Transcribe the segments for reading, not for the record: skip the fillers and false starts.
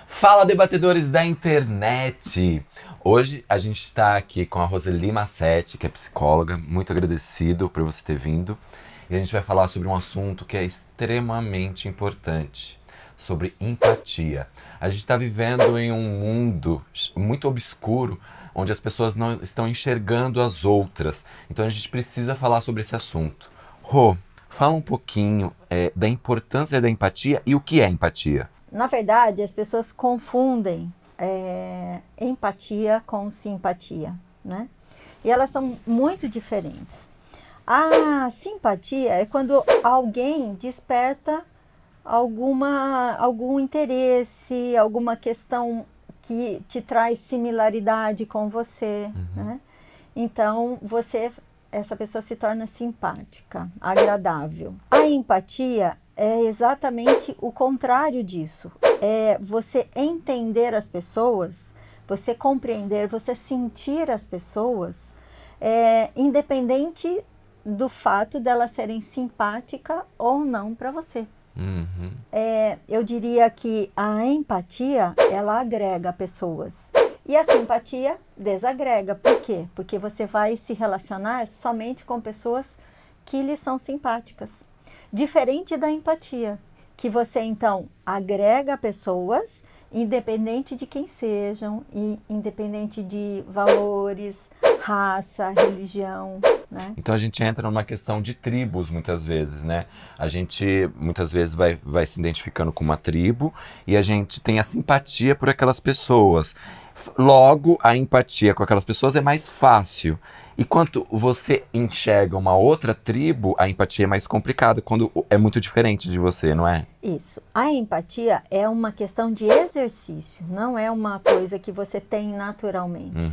Fala, debatedores da internet! Hoje a gente está aqui com a Roseli Massetti, que é psicóloga. Muito agradecido por você ter vindo. E a gente vai falar sobre um assunto que é extremamente importante, sobre empatia. A gente está vivendo em um mundo muito obscuro, onde as pessoas não estão enxergando as outras. Então a gente precisa falar sobre esse assunto. Rô, fala um pouquinho da importância da empatia e o que é empatia. Na verdade, as pessoas confundem empatia com simpatia, né? E elas são muito diferentes. A simpatia é quando alguém desperta algum interesse, alguma questão que te traz similaridade com você, né? Então, essa pessoa se torna simpática, agradável. A empatia é exatamente o contrário disso. É você entender as pessoas, você compreender, você sentir as pessoas, independente do fato delas serem simpáticas ou não para você. Eu diria que a empatia, ela agrega pessoas. E a simpatia desagrega. Por quê? Porque você vai se relacionar somente com pessoas que lhe são simpáticas. Diferente da empatia, que você então agrega pessoas, independente de quem sejam, independente de valores, raça, religião, né? Então a gente entra numa questão de tribos muitas vezes, né? A gente muitas vezes vai se identificando com uma tribo e a gente tem a simpatia por aquelas pessoas. Logo, a empatia com aquelas pessoas é mais fácil. E quando você enxerga uma outra tribo, a empatia é mais complicada, quando é muito diferente de você, não é? Isso. A empatia é uma questão de exercício, não é uma coisa que você tem naturalmente.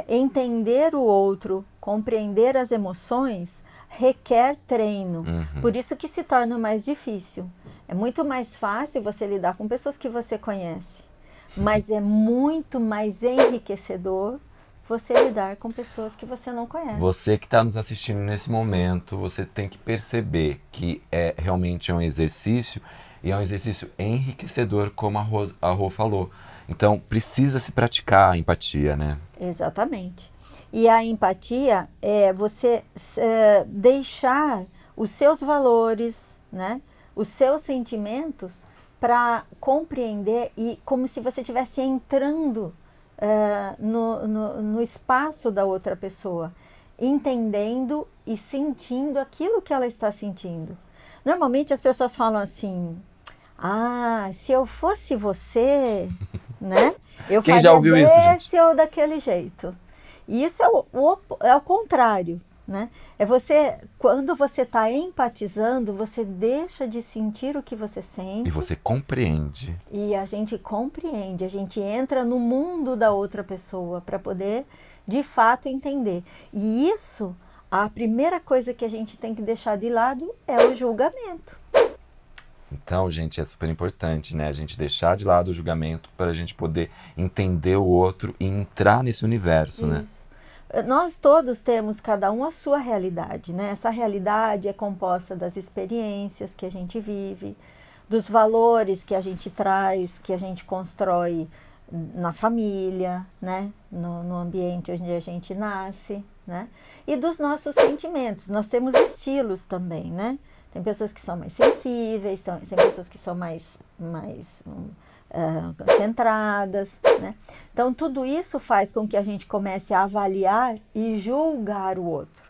Entender o outro, compreender as emoções, requer treino. Por isso que se torna mais difícil. É muito mais fácil você lidar com pessoas que você conhece, mas é muito mais enriquecedor você lidar com pessoas que você não conhece. Você que está nos assistindo nesse momento, você tem que perceber que realmente é um exercício, e é um exercício enriquecedor, como a Rô falou. Então, precisa se praticar a empatia, né? Exatamente. E a empatia é você deixar os seus valores, né, os seus sentimentos para compreender, e como se você estivesse entrando no espaço da outra pessoa, entendendo e sentindo aquilo que ela está sentindo. Normalmente as pessoas falam assim: ah, se eu fosse você, né, eu Quem já ouviu isso, gente? desse ou daquele jeito. E isso é o contrário, né? É você, quando você está empatizando, você deixa de sentir o que você sente. E você compreende. E a gente compreende, a gente entra no mundo da outra pessoa para poder, de fato, entender. E isso, a primeira coisa que a gente tem que deixar de lado é o julgamento. Então, gente, é super importante, né? A gente deixar de lado o julgamento para a gente poder entender o outro e entrar nesse universo, né? Nós todos temos, cada um, a sua realidade, né? Essa realidade é composta das experiências que a gente vive, dos valores que a gente traz, que a gente constrói na família, né? No ambiente onde a gente nasce, né? E dos nossos sentimentos. Nós temos estilos também, né? Tem pessoas que são mais sensíveis, tem pessoas que são mais centradas, né? Então, tudo isso faz com que a gente comece a avaliar e julgar o outro.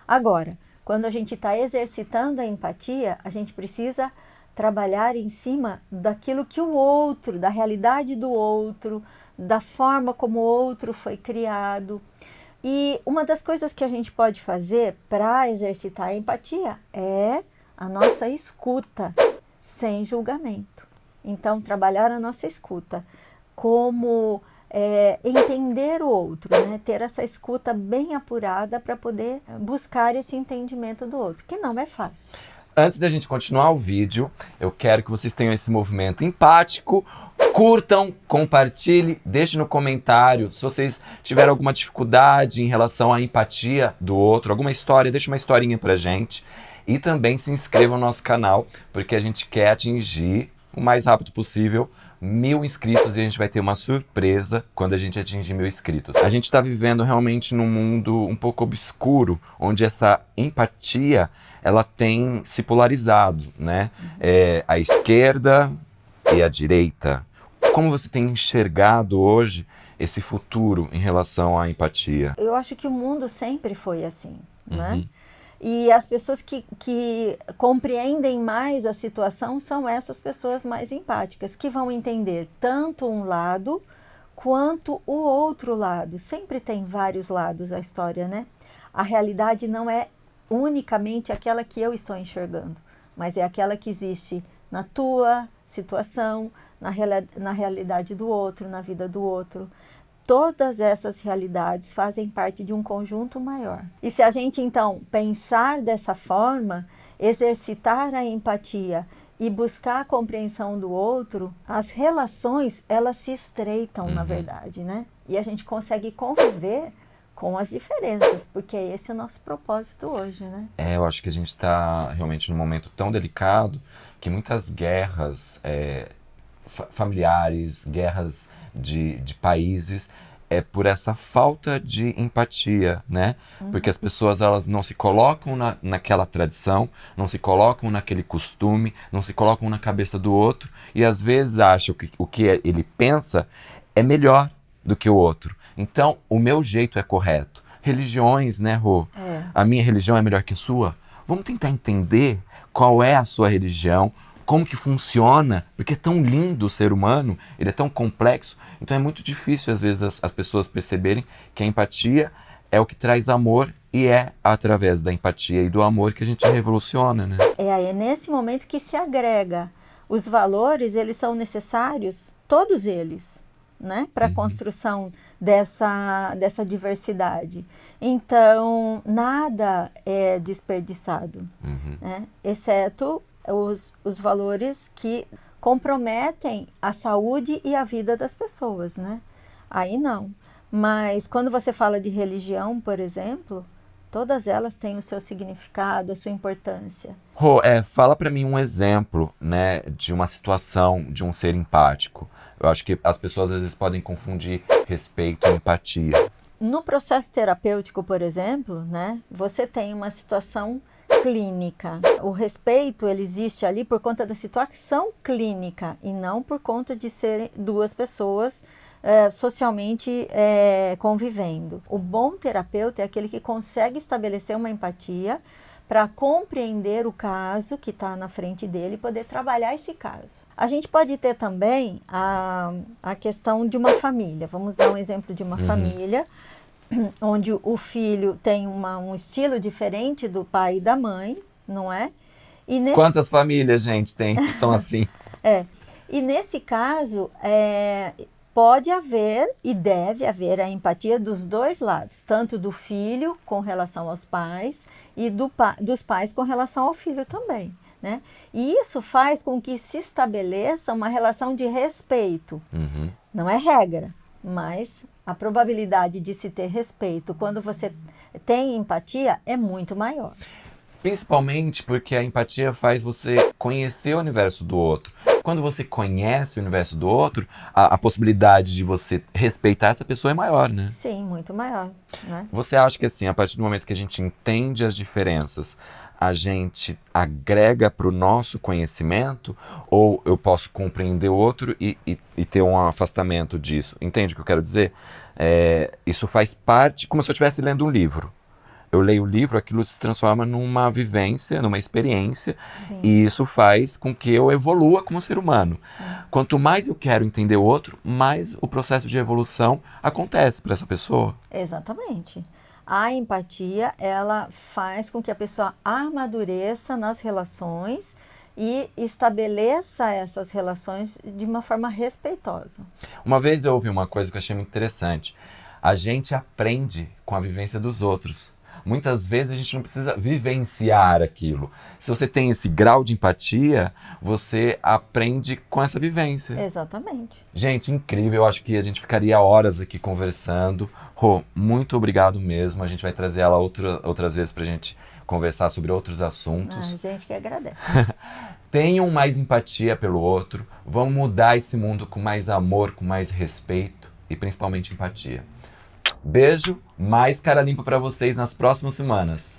Agora, quando a gente está exercitando a empatia, a gente precisa trabalhar em cima daquilo que o outro, da realidade do outro, da forma como o outro foi criado. E uma das coisas que a gente pode fazer para exercitar a empatia é a nossa escuta, sem julgamento. Então, trabalhar a nossa escuta, como entender o outro, né? Ter essa escuta bem apurada para poder buscar esse entendimento do outro, que não é fácil. Antes da gente continuar o vídeo, eu quero que vocês tenham esse movimento empático. Curtam, compartilhem, deixem no comentário se vocês tiveram alguma dificuldade em relação à empatia do outro, alguma história, deixa uma historinha pra gente. E também se inscrevam no nosso canal, porque a gente quer atingir o mais rápido possível 1.000 inscritos e a gente vai ter uma surpresa quando a gente atingir 1.000 inscritos. A gente está vivendo realmente num mundo um pouco obscuro, onde essa empatia, ela tem se polarizado, né? A esquerda e a direita. Como você tem enxergado hoje esse futuro em relação à empatia? Eu acho que o mundo sempre foi assim, né? E as pessoas que compreendem mais a situação são essas pessoas mais empáticas, que vão entender tanto um lado quanto o outro lado. Sempre tem vários lados a história, né? A realidade não é unicamente aquela que eu estou enxergando, mas é aquela que existe na tua situação, na realidade do outro, na vida do outro. Todas essas realidades fazem parte de um conjunto maior. E se a gente, então, pensar dessa forma, exercitar a empatia e buscar a compreensão do outro, as relações, elas se estreitam, na verdade, né? E a gente consegue conviver com as diferenças, porque esse é o nosso propósito hoje, né? Eu acho que a gente está realmente num momento tão delicado que muitas guerras familiares, guerras de países, por essa falta de empatia, né? Porque as pessoas, elas não se colocam naquela tradição, não se colocam naquele costume, não se colocam na cabeça do outro e às vezes acham que o que ele pensa é melhor do que o outro. Então, o meu jeito é correto. Religiões, né, Rô? A minha religião é melhor que a sua? Vamos tentar entender qual é a sua religião, como que funciona, porque é tão lindo o ser humano, ele é tão complexo, então é muito difícil às vezes as pessoas perceberem que a empatia é o que traz amor e é através da empatia e do amor que a gente revoluciona, né? É nesse momento que se agrega. Os valores, eles são necessários, todos eles, né, para a construção dessa diversidade. Então, nada é desperdiçado, né, exceto os valores que comprometem a saúde e a vida das pessoas, né? Aí não. Mas quando você fala de religião, por exemplo, todas elas têm o seu significado, a sua importância. Rô, fala para mim um exemplo, né, de uma situação de um ser empático. Eu acho que as pessoas às vezes podem confundir respeito e empatia. No processo terapêutico, por exemplo, né, você tem uma situação clínica. O respeito, ele existe ali por conta da situação clínica e não por conta de serem duas pessoas socialmente convivendo. O bom terapeuta é aquele que consegue estabelecer uma empatia para compreender o caso que está na frente dele e poder trabalhar esse caso. A gente pode ter também a questão de uma família. Vamos dar um exemplo de uma família onde o filho tem um estilo diferente do pai e da mãe, não é? Quantas famílias, gente, tem que são assim? E nesse caso, pode haver e deve haver a empatia dos dois lados, tanto do filho com relação aos pais e dos pais com relação ao filho também, né? E isso faz com que se estabeleça uma relação de respeito. Não é regra, mas a probabilidade de se ter respeito quando você tem empatia é muito maior. Principalmente porque a empatia faz você conhecer o universo do outro. Quando você conhece o universo do outro, a possibilidade de você respeitar essa pessoa é maior, né? Sim, muito maior, né? Você acha que assim, a partir do momento que a gente entende as diferenças, a gente agrega para o nosso conhecimento, ou eu posso compreender o outro e ter um afastamento disso? Entende o que eu quero dizer? Isso faz parte, como se eu estivesse lendo um livro. Eu leio o livro, aquilo se transforma numa vivência, numa experiência, e isso faz com que eu evolua como ser humano. Quanto mais eu quero entender o outro, mais o processo de evolução acontece para essa pessoa. Exatamente. A empatia, ela faz com que a pessoa amadureça nas relações e estabeleça essas relações de uma forma respeitosa. Uma vez eu ouvi uma coisa que eu achei muito interessante. A gente aprende com a vivência dos outros. Muitas vezes a gente não precisa vivenciar aquilo. Se você tem esse grau de empatia, você aprende com essa vivência. Exatamente. Gente, incrível. Eu acho que a gente ficaria horas aqui conversando. Rô, muito obrigado mesmo. A gente vai trazer ela outras vezes pra gente conversar sobre outros assuntos. A gente que agradece. Tenham mais empatia pelo outro. Vamos mudar esse mundo com mais amor, com mais respeito e principalmente empatia. Beijo, mais cara limpa pra vocês nas próximas semanas.